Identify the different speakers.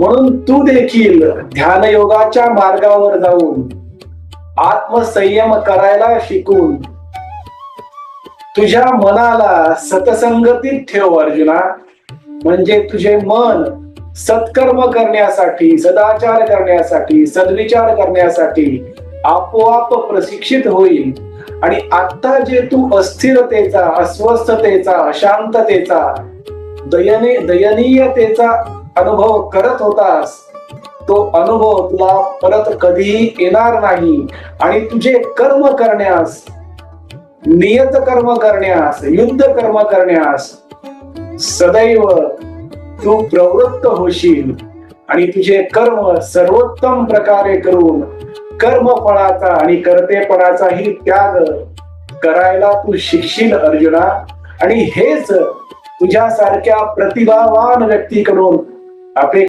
Speaker 1: म्हणून तू देखील ध्यानयोगाच्या मार्गावर जाऊन आत्मसंयम करायला शिकून तुझ्या मनाला सतसंगतीत ठेव अर्जुना. म्हणजे तुझे मन सत्कर्म करण्यासाठी, सदाचार करण्यासाठी, सद्विचार करण्यासाठी आपोआप प्रशिक्षित होईल. आणि आता जे तू अस्थिरतेचा, अस्वस्थतेचा, अशांततेचा, दयनीयतेचा अनुभव करत होतास, तो अनुभव तुला परत कधीही येणार नाही. आणि तुझे कर्म करण्यास, नियत कर्म करण्यास, युद्ध कर्म करण्यास सदैव तू प्रवृत्त होशील. आणि तुझे कर्म सर्वोत्तम प्रकारे करून कर्मफळाचा आणि कर्तेपणाचाही त्याग करायला तू शिकशील अर्जुना. आणि हेच तुझ्यासारख्या प्रतिभावान व्यक्तीकडून अपेक्षा